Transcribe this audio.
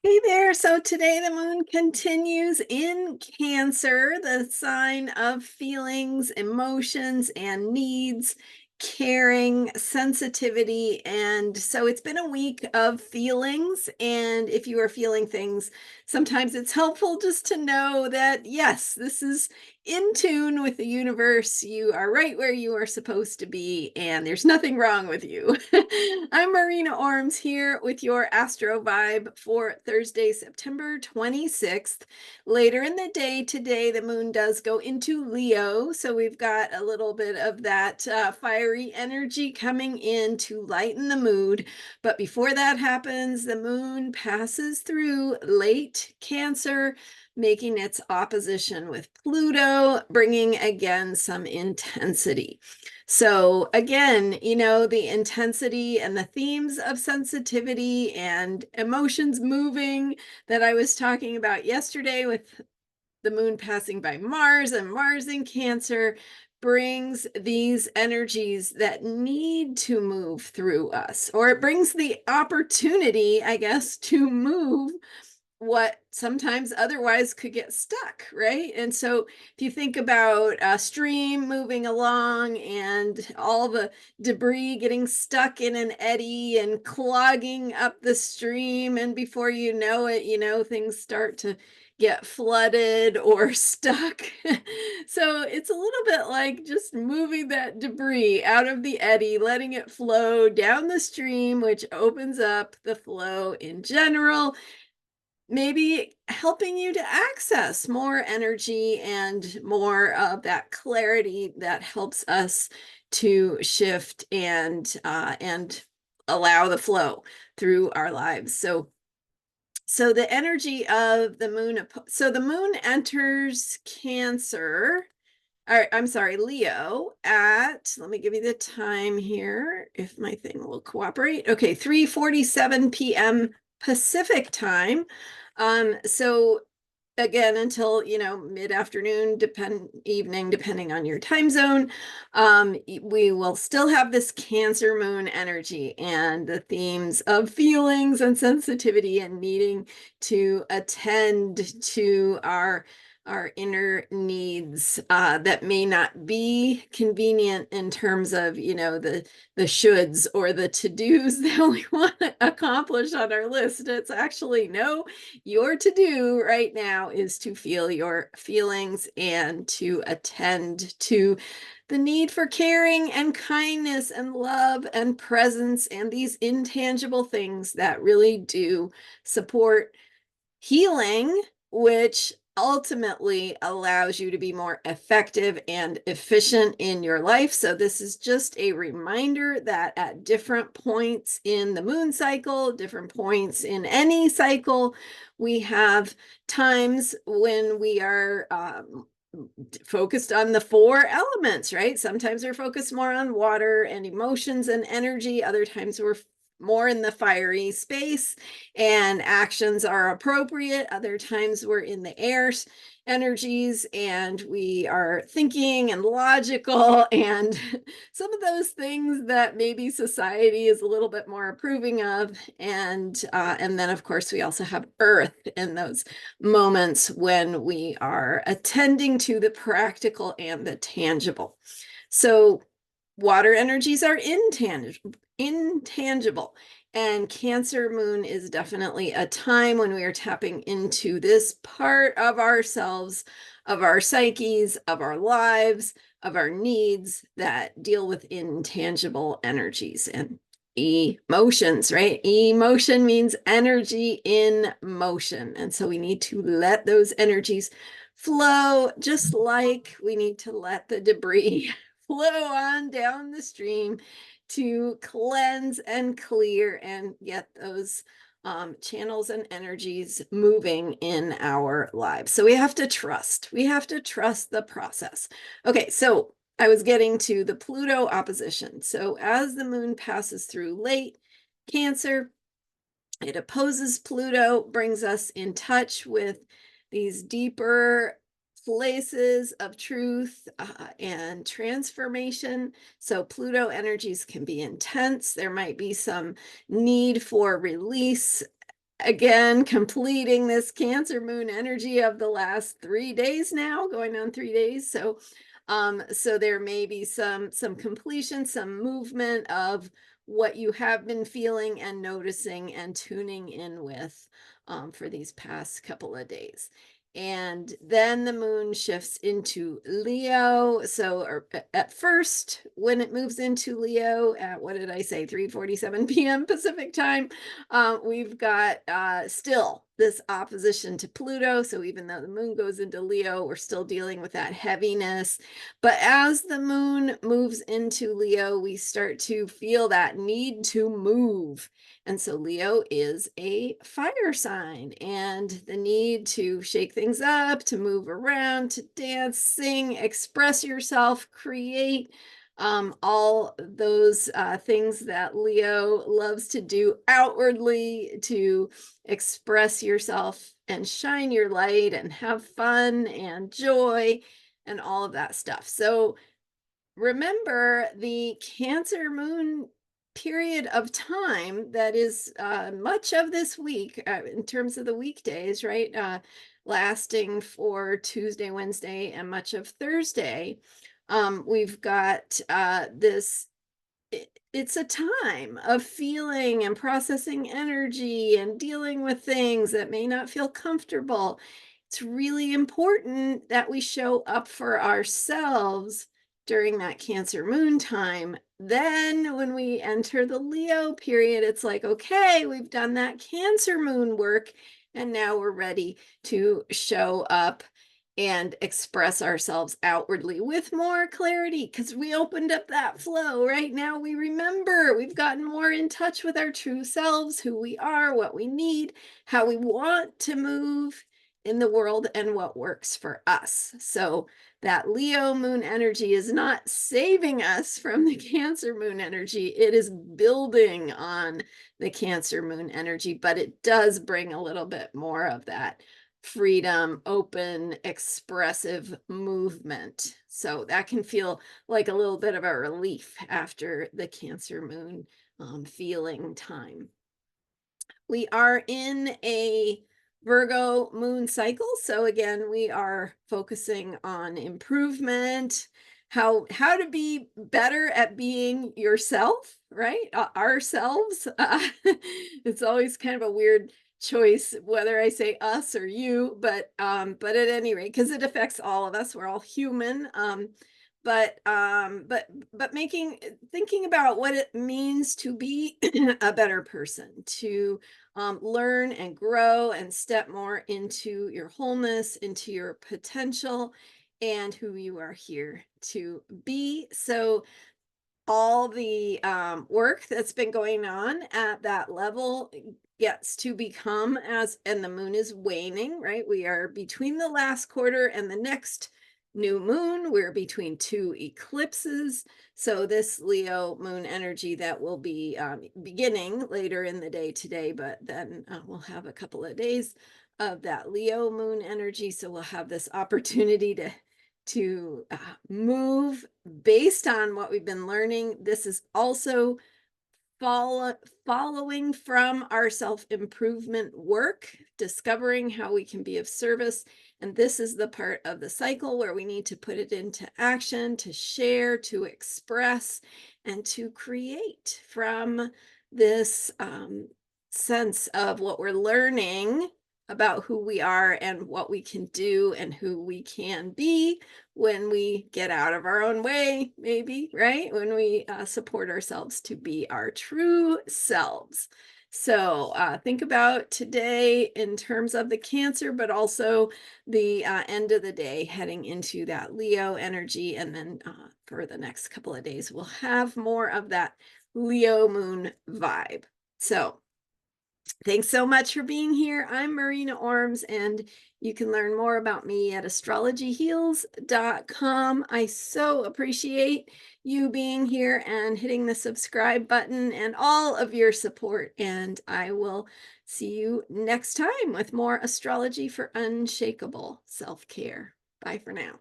Hey there. So today the moon continues in Cancer, the sign of feelings, emotions, and needs, caring, sensitivity. And so it's been a week of feelings. And if you are feeling things, sometimes it's helpful just to know that, yes, this is in tune with the universe. You are right where you are supposed to be, and there's nothing wrong with you. I'm Marina Orms here with your Astro vibe for Thursday, September 26th. Later in the day today, the moon does go into Leo, so we've got a little bit of that fiery energy coming in to lighten the mood. But before that happens, the moon passes through late Cancer, making its opposition with Pluto, bringing again some intensity. So again, the intensity and the themes of sensitivity and emotions moving that I was talking about yesterday with the moon passing by Mars and Mars in Cancer brings these energies that need to move through us, or it brings the opportunity, I guess, to move what sometimes otherwise could get stuck, right? And so if you think about a stream moving along and all the debris getting stuck in an eddy and clogging up the stream, and before you know it, things start to get flooded or stuck. So it's a little bit like just moving that debris out of the eddy, letting it flow down the stream, which opens up the flow in general, maybe helping you to access more energy and more of that clarity that helps us to shift and allow the flow through our lives. So the energy of the moon, so the moon enters Cancer, or I'm sorry, Leo at, let me give you the time here if my thing will cooperate. Okay, 3:47 p.m. Pacific time. So again, until mid-afternoon, evening, depending on your time zone, we will still have this Cancer moon energy and the themes of feelings and sensitivity and needing to attend to our inner needs that may not be convenient in terms of the shoulds or the to-dos that we want to accomplish on our list. It's actually no, your to-do right now is to feel your feelings and to attend to the need for caring and kindness and love and presence and these intangible things that really do support healing, which ultimately allows you to be more effective and efficient in your life. So this is just a reminder that at different points in the moon cycle, different points in any cycle, we have times when we are focused on the four elements, right? Sometimes we're focused more on water and emotions and energy. Other times we're more in the fiery space and actions are appropriate. Other times we're in the air energies and we are thinking and logical and some of those things that maybe society is a little bit more approving of. And then of course we also have earth in those moments when we are attending to the practical and the tangible. So water energies are intangible. And Cancer moon is definitely a time when we are tapping into this part of ourselves, of our psyches, of our lives, of our needs that deal with intangible energies and emotions, right? Emotion means energy in motion. And so we need to let those energies flow, just like we need to let the debris flow on down the stream to cleanse and clear and get those channels and energies moving in our lives. So we have to trust. We have to trust the process. Okay, so I was getting to the Pluto opposition. So as the moon passes through late Cancer, it opposes Pluto, brings us in touch with these deeper places of truth and transformation. So Pluto energies can be intense. There might be some need for release again, completing this Cancer moon energy of the last 3 days now, going on 3 days. So there may be some completion, some movement of what you have been feeling and noticing and tuning in with for these past couple of days. And then the moon shifts into Leo. So at first, when it moves into Leo at, what did I say, 3:47 p.m. Pacific time, we've got still this opposition to Pluto. So even though the moon goes into Leo, we're still dealing with that heaviness. But as the moon moves into Leo, we start to feel that need to move. And so Leo is a fire sign, and the need to shake things up, to move around, to dance, sing, express yourself, create all those things that Leo loves to do outwardly, to express yourself and shine your light and have fun and joy and all of that stuff. So remember, the Cancer moon period of time that is much of this week in terms of the weekdays, right? Lasting for Tuesday, Wednesday, and much of Thursday. We've got this. It's a time of feeling and processing energy and dealing with things that may not feel comfortable. It's really important that we show up for ourselves during that Cancer moon time. Then, when we enter the Leo period, it's like, okay, we've done that Cancer moon work, and now we're ready to show up and express ourselves outwardly with more clarity, because we opened up that flow. Right now, we remember, we've gotten more in touch with our true selves, who we are, what we need, how we want to move in the world, and what works for us. So that Leo moon energy is not saving us from the Cancer moon energy. It is building on the Cancer moon energy, but it does bring a little bit more of that freedom, open, expressive movement. So that can feel like a little bit of a relief after the Cancer moon feeling time. We are in a Virgo moon cycle. So again, we are focusing on improvement, how to be better at being yourself, right? Ourselves. It's always kind of a weird choice whether I say us or you, but at any rate, because it affects all of us, we're all human. But thinking about what it means to be a better person, to learn and grow and step more into your wholeness, into your potential, and who you are here to be. So all the work that's been going on at that level gets to become, and the moon is waning, right? We are between the last quarter and the next new moon. We're between two eclipses. So this Leo moon energy that will be beginning later in the day today, but then we'll have a couple of days of that Leo moon energy. So we'll have this opportunity to move based on what we've been learning. This is also following from our self-improvement work, discovering how we can be of service. And this is the part of the cycle where we need to put it into action, to share, to express, and to create from this sense of what we're learning about who we are and what we can do and who we can be when we get out of our own way, maybe, right? When we support ourselves to be our true selves. So think about today in terms of the Cancer, but also the end of the day heading into that Leo energy. And then for the next couple of days, we'll have more of that Leo moon vibe. So thanks so much for being here. I'm Marina Orms, and you can learn more about me at astrologyheals.com. I so appreciate you being here and hitting the subscribe button and all of your support. And I will see you next time with more astrology for unshakable self-care. Bye for now.